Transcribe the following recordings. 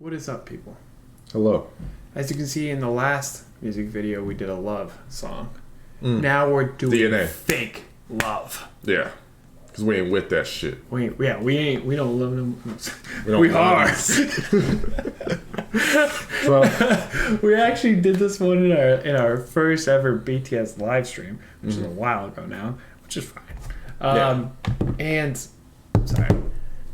What is up, people? Hello. As you can see in the last music video, we did a love song. Now we're doing DNA. fake love. Yeah. Because we ain't with that shit. We don't love them. We are. So, We actually did this one in our first ever BTS live stream, which is a while ago now, which is fine.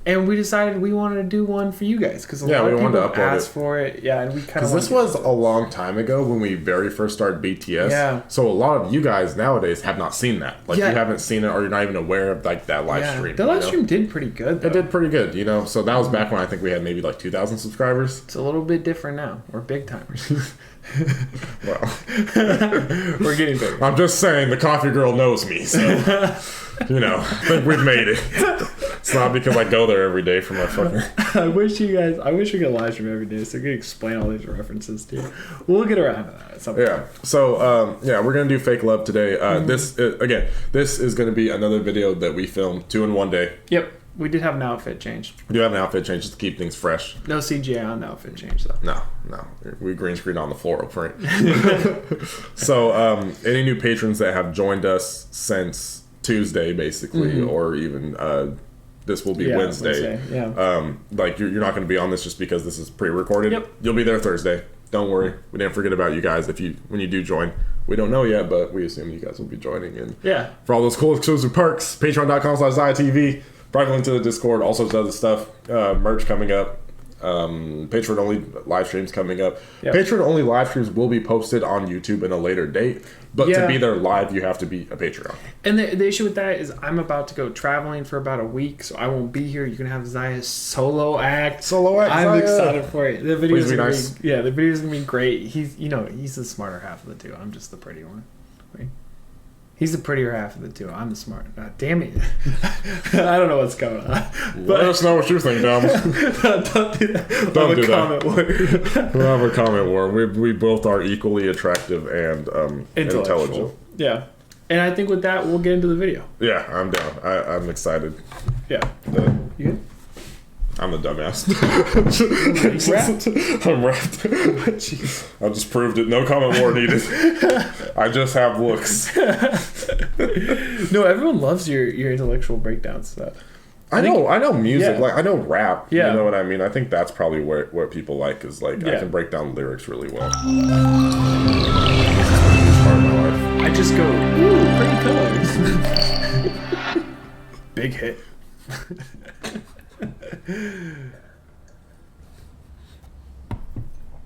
And we decided we wanted to do one for you guys because a lot of people asked for it. Yeah, and we kind of. Because this was a long time ago when we very first started BTS. Yeah. So a lot of you guys nowadays have not seen that. Like you haven't seen it, or you're not even aware of like that live stream. The live stream did pretty good. Though. It did pretty good, you know. So that was back when I think we had maybe like 2,000 subscribers. It's a little bit different now. We're big timers. Well, we're getting bigger. I'm just saying the coffee girl knows me, so you know, I think we've made it. It's not because I go there every day for my fucking. I wish we could live stream every day so we could explain all these references to you. We'll get around to that at some point. Yeah. So we're gonna do fake love today. This is gonna be another video that we filmed 2 in 1 day. Yep. We did have an outfit change. We do have an outfit change just to keep things fresh. No CGI on the outfit change though. No. We green screen on the floor up front. So any new patrons that have joined us since Tuesday, basically, or even this will be Wednesday. Yeah. Like you're not going to be on this just because this is pre-recorded. Yep. You'll be there Thursday. Don't worry. We didn't forget about you guys. When you do join, we don't know yet, but we assume you guys will be joining. And for all those cool exclusive perks, patreon.com/ZiahTV. Private link to the Discord, all sorts of other stuff. Merch coming up. Patreon only live streams coming up. Yep. Patreon only live streams will be posted on YouTube in a later date. But to be there live, you have to be a Patreon. And the issue with that is I'm about to go traveling for about a week, so I won't be here. You can have Ziah's solo act. I'm excited for it. The video's gonna be the video's gonna be great. He's the smarter half of the two. I'm just the pretty one. Wait. He's the prettier half of the two. I'm the smart. Damn it. I don't know what's going on. Let us know what you think, Dom. Don't do that. Don't do that. We'll have a comment war. We both are equally attractive and intelligent. Yeah. And I think with that, we'll get into the video. Yeah, I'm down. I'm excited. Yeah. You good? I'm the dumbass. Wrapped? I'm wrapped. I just proved it. No comment war needed. I just have looks. No, everyone loves your intellectual breakdowns. So. I know music. Like I know rap. Yeah. You know what I mean? I think that's probably what people like is like I can break down lyrics really well. I just go, ooh, pretty colors. Big hit.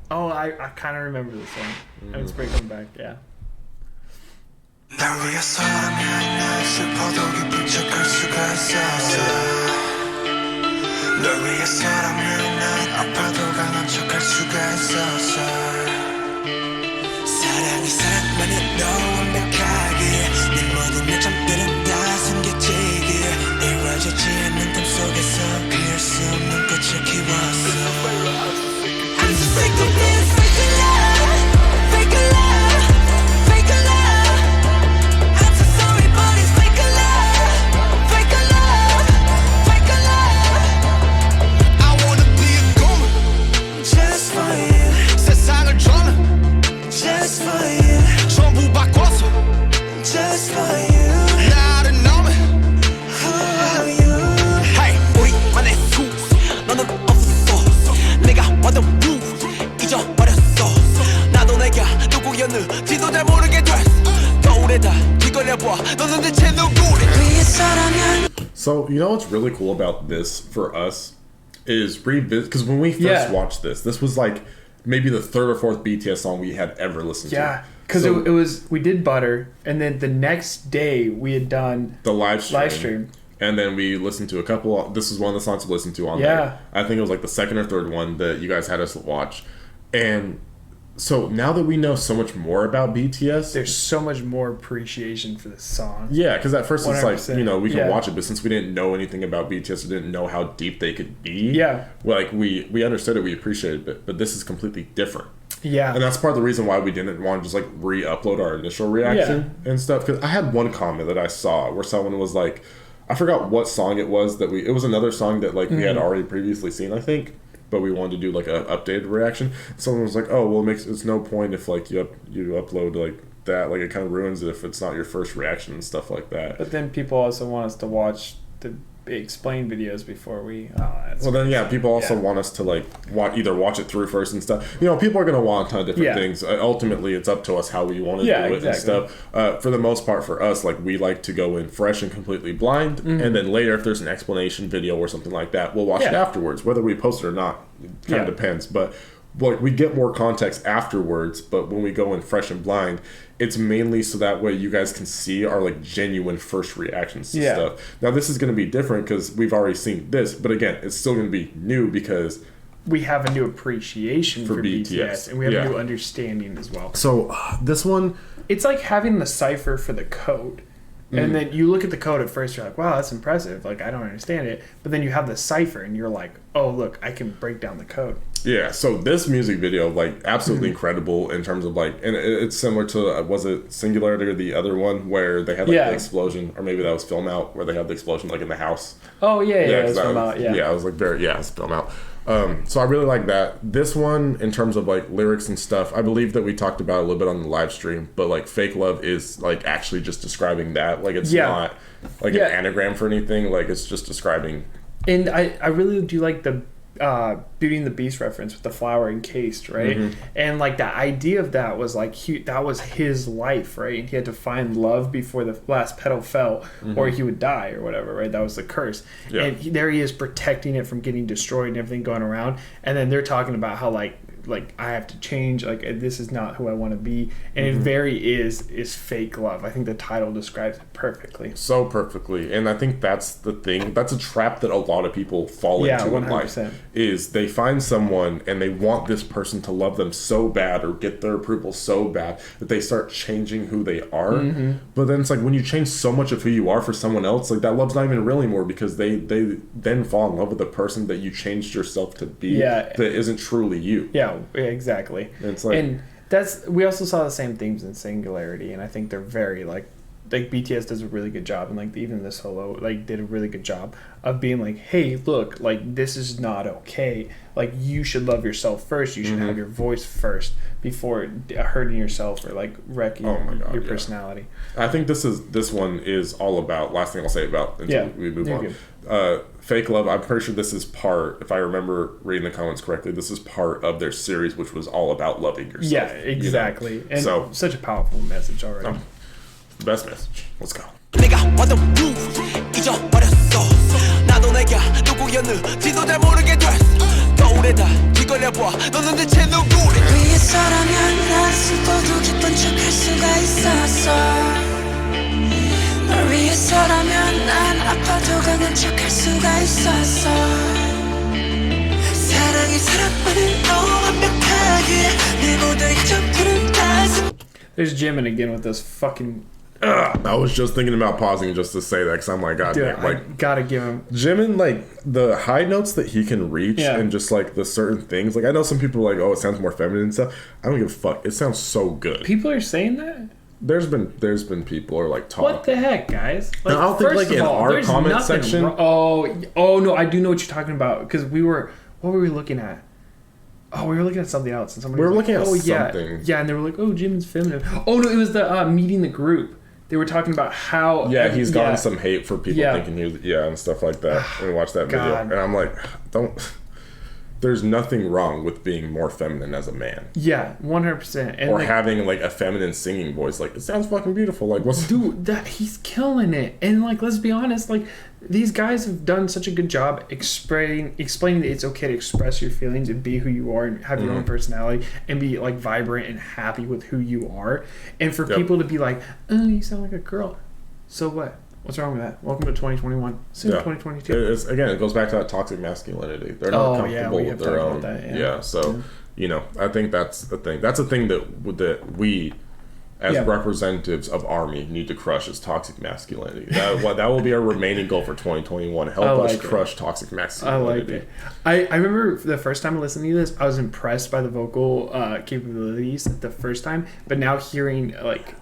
Oh, I kind of remember this one. And it's bring them back, yeah. So, you know what's really cool about this for us is revisit, because when we first watched this was like maybe the 3rd or 4th BTS song we had ever listened to. Yeah, because it was, we did Butter, and then the next day we had done the live stream. And then we listened to a couple, this is one of the songs we listened to on there. I think it was like the 2nd or 3rd one that you guys had us watch. And so now that we know so much more about BTS, there's so much more appreciation for this song. Yeah, because at first 100%. It's like, we can watch it, but since we didn't know anything about BTS, we didn't know how deep they could be. Like we understood it, we appreciated it, but this is completely different. Yeah. And that's part of the reason why we didn't want to just like re-upload our initial reaction and stuff. Because I had one comment that I saw where someone was like, I forgot what song it was it was another song that like we had already previously seen, I think. but we wanted to do like an updated reaction. Someone was like, oh, well, it's no point if like you upload like that, like it kind of ruins it if it's not your first reaction and stuff like that. But then people also want us to watch the explain videos before we people also want us to like either watch it through first and stuff. People are going to want a ton of different things. Ultimately it's up to us how we want to do it and stuff. For the most part for us, like we like to go in fresh and completely blind, and then later if there's an explanation video or something like that, we'll watch it afterwards, whether we post it or not. It kind of depends, but like we get more context afterwards. But when we go in fresh and blind, it's mainly so that way you guys can see our like genuine first reactions to stuff. Now this is going to be different because we've already seen this, but again, it's still going to be new because we have a new appreciation for BTS and we have a new understanding as well. So this one, it's like having the cipher for the code. And then you look at the code at first, you're like, wow, that's impressive. Like, I don't understand it. But then you have the cipher and you're like, oh, look, I can break down the code. Yeah, so this music video, like, absolutely incredible in terms of, like, and it's similar to, was it Singularity or the other one where they had, like, the explosion, or maybe that was Film Out, where they had the explosion, like, in the house. Oh, it was Film Out, Yeah, I was like, it's Film Out. So I really like that. This one, in terms of like lyrics and stuff, I believe that we talked about a little bit on the live stream, but like Fake Love is like actually just describing that. Like it's not like an anagram for anything. Like it's just describing. And I really do like the Beauty and the Beast reference with the flower encased, right? And like the idea of that was like that was his life, right? And he had to find love before the last petal fell, or he would die or whatever, right? That was the curse. And there he is protecting it from getting destroyed and everything going around. And then they're talking about how like I have to change, like this is not who I want to be, and it very is fake love. I think the title describes it perfectly. So perfectly. And I think that's the thing. That's a trap that a lot of people fall into 100%. In life, is they find someone and they want this person to love them so bad or get their approval so bad that they start changing who they are. But then it's like when you change so much of who you are for someone else, like that love's not even real anymore, because they then fall in love with the person that you changed yourself to be that isn't truly you. Yeah, exactly. It's like, and we also saw the same themes in Singularity, and I think they're very like BTS does a really good job, and like even the solo like did a really good job of being like, hey, look, like this is not okay. Like you should love yourself first. You should have your voice first before hurting yourself or like wrecking your personality. I think this one is all about. Last thing I'll say about until we move on. Fake Love, I'm pretty sure this is part, if I remember reading the comments correctly, this is part of their series, which was all about loving yourself. Yeah, exactly. And so, such a powerful message already. The best message. Let's go. 널 위해서라면 난 아파도 강한 척할 수가 있었어. 사랑이 사랑만은 완벽하게 내 모두의 점프는 가슴. There's Jimin again with this fucking. I was just thinking about pausing just to say that because I'm like, God damn, like, I gotta give him Jimin, like the high notes that he can reach and just like the certain things. Like I know some people are like, oh, it sounds more feminine and stuff. I don't give a fuck. It sounds so good. People are saying that. There's been people are like talking. What the heck, guys? Like, I don't think like in our comment section. Oh no, I do know what you're talking about because what were we looking at? Oh, we were looking at something else, and somebody we were looking like, at something. Yeah, and they were like, "Oh, Jimin's feminine." Oh no, it was the meeting the group. They were talking about how he's gotten some hate for people thinking he was and stuff like that. When we watched that video, and I'm like, don't. There's nothing wrong with being more feminine as a man. Yeah, 100%. Or like, having like a feminine singing voice. Like it sounds fucking beautiful. Like what's he's killing it. And like let's be honest, like these guys have done such a good job explaining that it's okay to express your feelings and be who you are and have your own personality and be like vibrant and happy with who you are. And for people to be like, oh, you sound like a girl. So what? What's wrong with that? Welcome to 2021. Soon 2022. It goes back to that toxic masculinity. They're not comfortable with their own. I think that's the thing. That's a thing that we, as representatives of ARMY, need to crush is toxic masculinity. That will be our remaining goal for 2021. Help us crush toxic masculinity. I like it. I remember the first time listening to this, I was impressed by the vocal capabilities the first time, but now hearing like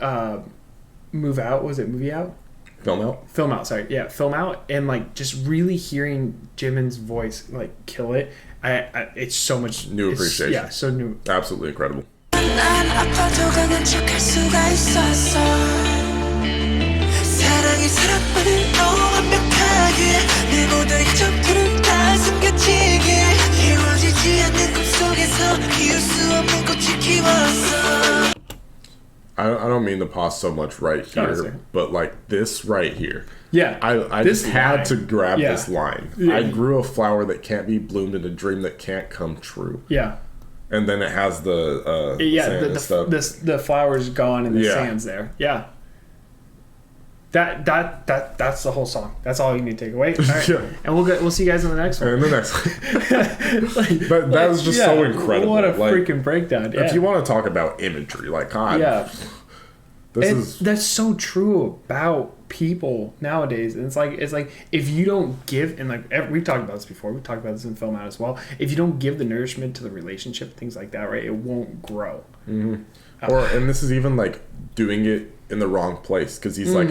Move Out, was it Movie Out? Film Out, sorry. Yeah, Film Out. And, like, just really hearing Jimin's voice, like, kill it. It's so much... New appreciation. Yeah, so new. Absolutely incredible. 난 아파도 강한 척할 수가 있었어 사랑이 사랑만을 완벽하게 내 모든 점들은 다 숨겨지게 이루어지지 않는 꿈속에서 이룰 수 없는 꽃을 키웠어 I don't mean to pause so much right here, but like this right here. Yeah. I just had to grab this line. Yeah. I grew a flower that can't be bloomed in a dream that can't come true. Yeah. And then it has the sand and stuff. The flowers gone and the sand's there. Yeah. That's the whole song. That's all you need to take away. All right. And we'll see you guys in the next one. And the next one. that was just so incredible. What a freaking breakdown. Yeah. If you want to talk about imagery, like God. Yeah. That's so true about people nowadays. And it's like if you don't give, and like we've talked about this before, we've talked about this in Film Out as well. If you don't give the nourishment to the relationship, things like that, right, it won't grow. Mm-hmm. And this is even like doing it in the wrong place, because he's like,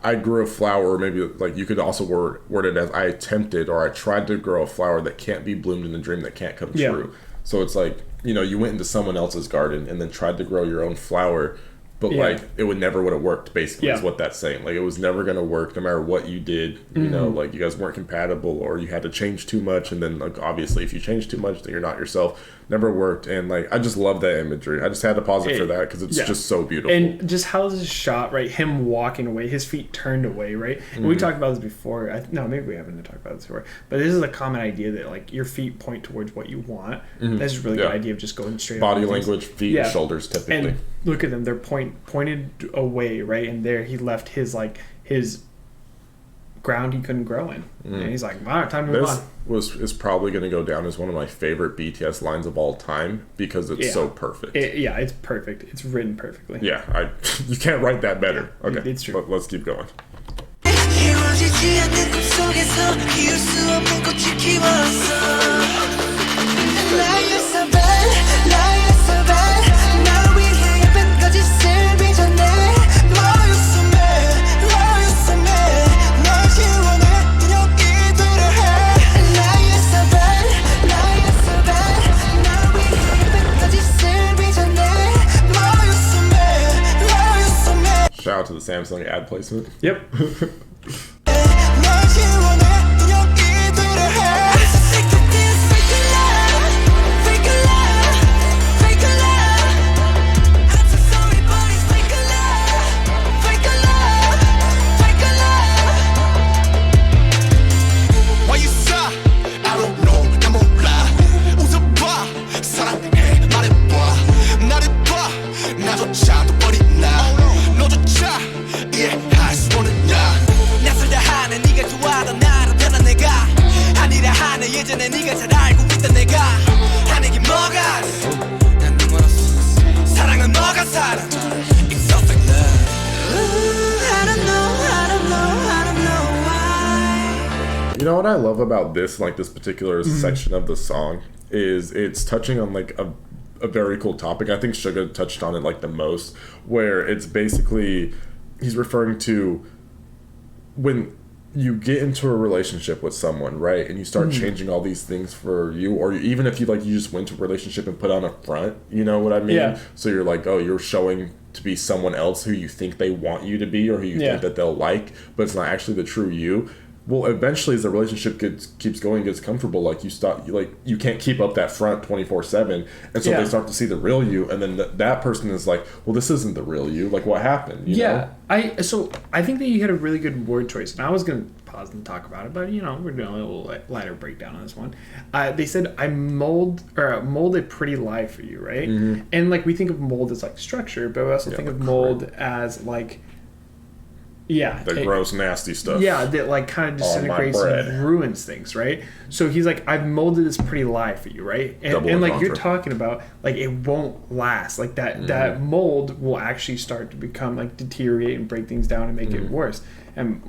I grew a flower, or maybe like you could also word it as I attempted or I tried to grow a flower that can't be bloomed in a dream that can't come true. So it's like, you went into someone else's garden and then tried to grow your own flower, but like it would have worked, basically is what that's saying. Like it was never going to work no matter what you did. Like you guys weren't compatible, or you had to change too much, and then like obviously if you change too much then you're not yourself. Never worked. And like I just love that imagery. I just had to pause it for that because it's just so beautiful. And just how this is shot, right? Him walking away, his feet turned away, right? And we talked about this before. No, maybe we haven't talked about this before. But this is a common idea that like your feet point towards what you want. That's a really good idea of just going straight. Body language, feet, and shoulders typically. And look at them; they're pointed away, right? And there he left his ground he couldn't grow in, and he's like, "All right, time to move on." Is probably going to go down as one of my favorite BTS lines of all time because it's so perfect. It's perfect. It's written perfectly. Yeah, you can't write that better. Okay, it's true. Let's keep going. 이루어지지 않는 꿈속에서 이룰 수 없는 꽃을 키웠어 나의 사발 나의 사발 날 위해 예쁜 거짓을 빚어내 너였어 너였어 널 지원해 여기 들어해 나의 사발 날 위해 예쁜 거짓을 빚어내 너였어 너였어 Shout out to the Samsung ad placement. Yep. 예전에 네가 잘 알고 있던 내가 하는 게 뭐가 난 눈멀었어 사랑은 너가 살아 It's so fake love I don't know why You know what I love about this, like this particular section of the song, is it's touching on like a very cool topic. I think Suga touched on it like the most, where it's basically he's referring to when you get into a relationship with someone, right, and you start changing all these things for you, or even if you just went to a relationship and put on a front, you know what I mean? Yeah. So you're like, oh, you're showing to be someone else who you think they want you to be, or who you think that they'll like, but it's not actually the true you. Well, eventually, as the relationship keeps going, gets comfortable, like you can't keep up that front 24/7, and so they start to see the real you, and then that person is like, well, this isn't the real you. Like, what happened? You know? I think that you had a really good word choice, and I was gonna pause and talk about it, but we're doing a little lighter breakdown on this one. They said I mold a pretty life for you, right? And like we think of mold as like structure, but we also think of mold as like. Yeah. The gross, nasty stuff. Yeah, that like kind of disintegrates and ruins things, right? So he's like, I've molded this pretty lie for you, right? And like you're talking about, like it won't last. Like that mold will actually start to become like deteriorate and break things down and make it worse and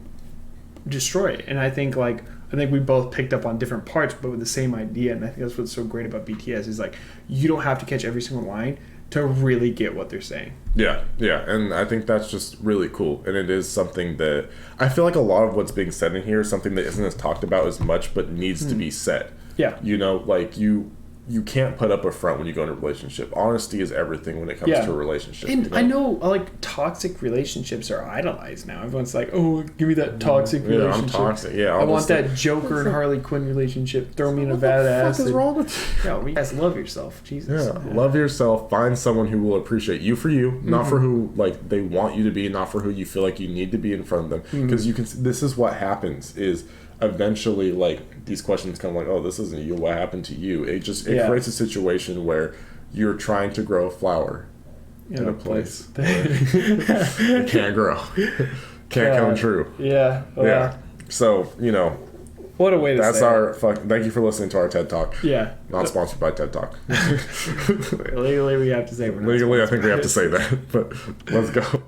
destroy it. And I think we both picked up on different parts, but with the same idea. And I think that's what's so great about BTS is like you don't have to catch every single line. to really get what they're saying. Yeah, and I think that's just really cool, and it is something that I feel like a lot of what's being said in here is something that isn't as talked about as much, but needs to be said. Yeah, you know, like you can't put up a front when you go into a relationship. Honesty is everything when it comes to a relationship. And I know, like, toxic relationships are idolized now. Everyone's like, oh, give me that toxic relationship. I'm toxic. Yeah, I want that Joker and Harley Quinn relationship. Throw me in a bad ass. What the fuck is wrong with you? No, you guys love yourself. Jesus. Yeah, love yourself. Find someone who will appreciate you for you, not for who, like, they want you to be, not for who you feel like you need to be in front of them. Because you can. This is what happens is eventually, like, these questions come like, oh, this isn't you, what happened to you? It creates a situation where you're trying to grow a flower in a place where it can't grow. Can't come true. Yeah. So, you know, what a way to that's say our thank you for listening to our TED Talk. Yeah. Not sponsored by TED Talk. Legally we have to say we're not legally I think we have to say that, but let's go.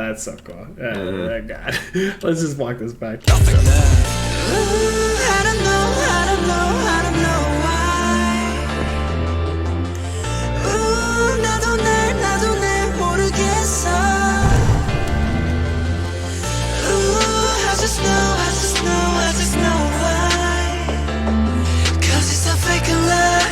That's so cool. God. Let's just walk this back. I don't know why. 나도 날 모르겠어. I just know why. 'Cause it's a fake love.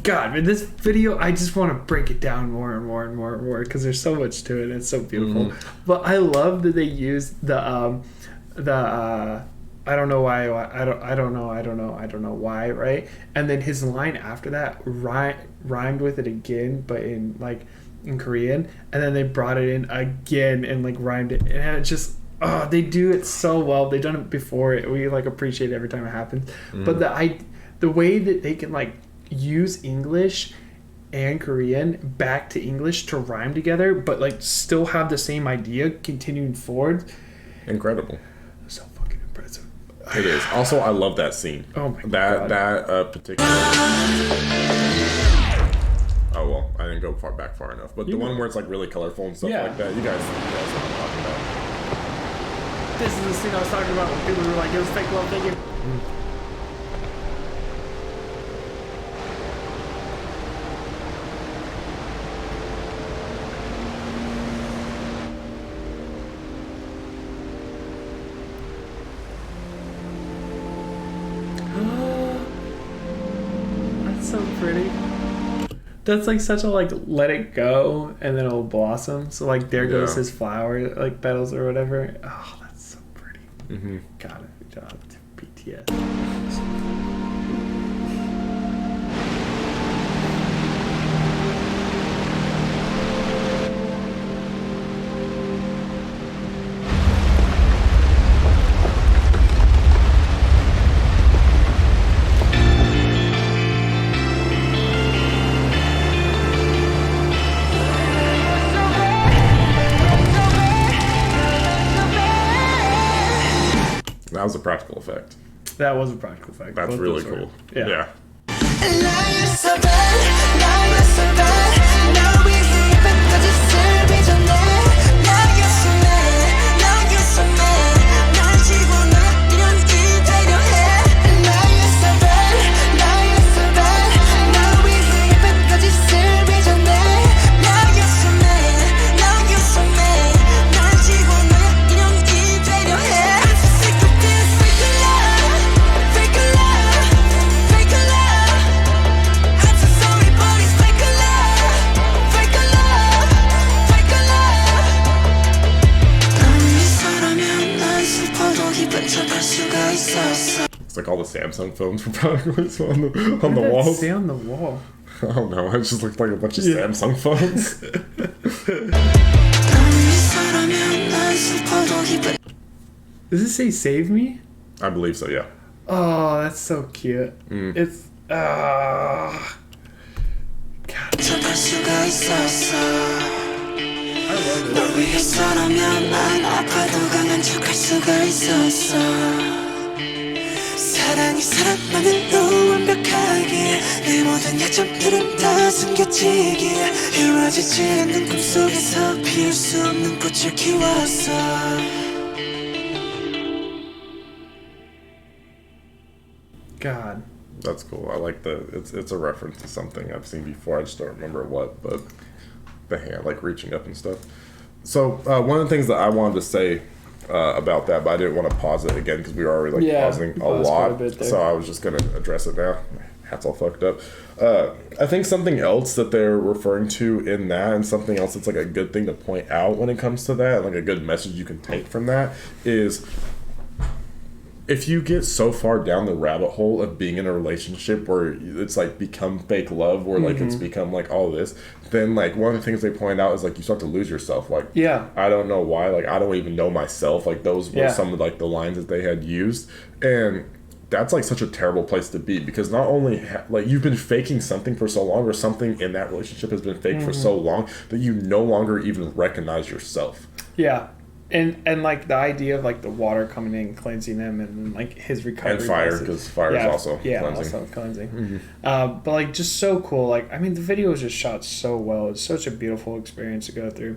God, man, this video, I just want to break it down more and more because there's so much to it and it's so beautiful. But I love that they use the I don't know why, I don't know why, right? And then his line after that rhymed with it again, but in Korean, and then they brought it in again and like rhymed it, and it just they do it so well. They've done it before. We like appreciate it every time it happens. But the way that they can like use English and Korean back to English to rhyme together, but like still have the same idea continuing forward. Incredible. So fucking impressive. It is. Also, I love that scene. Oh my god. That particular. Oh well, I didn't go back far enough. But the one where it's like really colorful and stuff like that. You guys know what I'm talking about. This is the scene I was talking about when people were like, it was fake love thinking. So pretty. That's like such a like let it go and then it'll blossom. So like there goes his flower like petals or whatever. Oh, that's so pretty. Got it. Good job to BTS. That was a practical effect. That was a practical effect. That's really cool. Yeah. It's like all the Samsung phones were probably on the walls. Stay on the wall. I don't know. It just looked like a bunch of Samsung phones. Does it say save me? I believe so, yeah. Oh, that's so cute. It's God. I love it. 사랑이 사랑만으로 완벽하게 내 모든 약점들은 다 숨겨지기에 이루어지지 않는 꿈속에서 피울 수 없는 꽃을 키웠어. God. That's cool. I like the it's a reference to something I've seen before. I just don't remember what, but the hand like reaching up and stuff. So one of the things that I wanted to say about that, but I didn't want to pause it again because we were already like pausing a lot. So I was just gonna address it now. My hat's all fucked up. I think something else that they're referring to in that, and something else that's like a good thing to point out when it comes to that, like a good message you can take from that is, if you get so far down the rabbit hole of being in a relationship where it's like become fake love, where like it's become like all this, then like one of the things they point out is like you start to lose yourself. Like, I don't know why, like I don't even know myself. Like those were some of like the lines that they had used, and that's like such a terrible place to be, because not only like you've been faking something for so long, or something in that relationship has been fake for so long that you no longer even recognize yourself. And like the idea of like the water coming in, cleansing him, and like his recovery. And fire, because fire is also cleansing. Also cleansing. But like just so cool. Like, I mean, the video was just shot so well. It's such a beautiful experience to go through.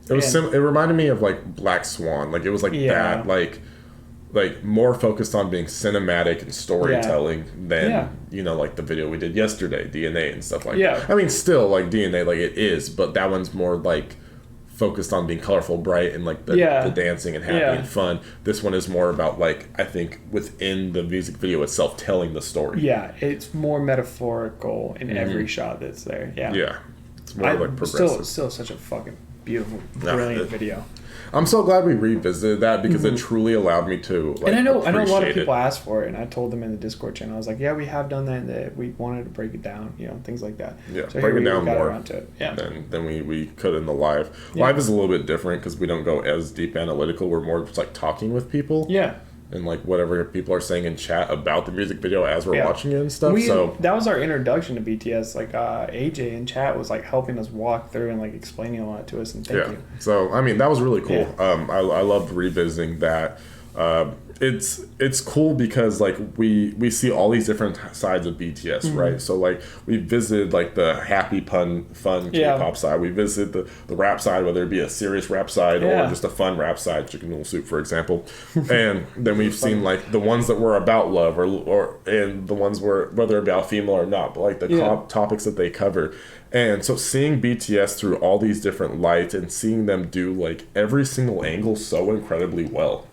It was it reminded me of like Black Swan. Like it was like that, like more focused on being cinematic and storytelling than you know, like the video we did yesterday, DNA and stuff like that. I mean, still like DNA, like it is, but that one's more like focused on being colorful, bright, and like the dancing and happy and fun. This one is more about like, I think within the music video itself, telling the story. It's more metaphorical in every shot that's there. It's more like progressive. Still such a fucking beautiful, brilliant video. I'm so glad we revisited that, because it truly allowed me to like, and I know a lot of people asked for it, and I told them in the Discord channel, I was like, we have done that, and that we wanted to break it down, you know, things like that. So break it down more than we could in the live. Live is a little bit different because we don't go as deep analytical. We're more just like talking with people. And like whatever people are saying in chat about the music video as we're watching it and stuff. So that was our introduction to BTS. Like AJ in chat was like helping us walk through and like explaining a lot to us, and thank you. So I mean, that was really cool. I loved revisiting that. It's cool because like we see all these different sides of BTS, right? So like we visited like the happy fun K-pop side. We visited the rap side, whether it be a serious rap side or just a fun rap side, Chicken Noodle Soup, for example. And then we've seen like the ones that were about love, or and the ones where whether about female or not, but like the topics that they cover. And so seeing BTS through all these different lights and seeing them do like every single angle so incredibly well.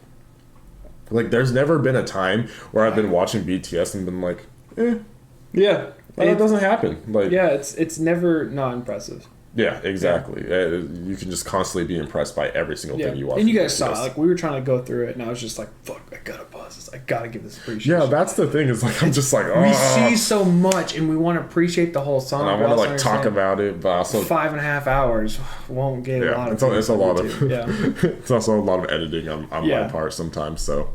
Like, there's never been a time where I've been watching BTS and been like, it doesn't happen. Like, it's never not impressive. Yeah, exactly. You can just constantly be impressed by every single thing you watch. And you guys saw, like, we were trying to go through it, and I was just like, fuck, I gotta pause this. I gotta give this appreciation. Yeah, that's the thing, is like, I'm just like, we see so much, and we want to appreciate the whole song. And I want to, like, talk about it, but also 5.5 hours won't get a lot of it's a lot of it's also a lot of editing on my part sometimes, so.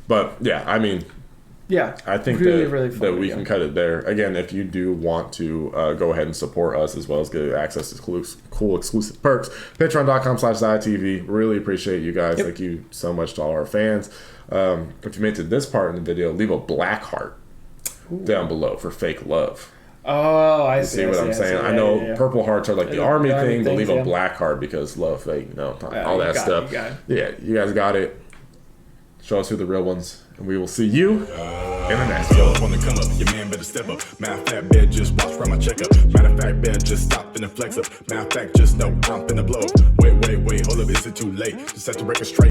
But, yeah, I mean... I think that we can cut it there. Again, if you do want to go ahead and support us as well as get access to cool exclusive perks, patreon.com/ZiahTV. Really appreciate you guys. Thank you so much to all our fans. If you made it to this part in the video, leave a black heart down below for fake love. Oh, I see. See what I'm saying? I know purple hearts are like the army thing, but leave a black heart because love fake, all that stuff. Yeah, you guys got it. Show us who the real ones, and we will see you in the next one. Wanna come up, your man better step up. Matter of fact, better just watch from my checkup. Matter of fact, better just stop in the flex up. Matter of fact, just know I'm finna blow up. Wait, hold up, is it too late? Just set the record straight.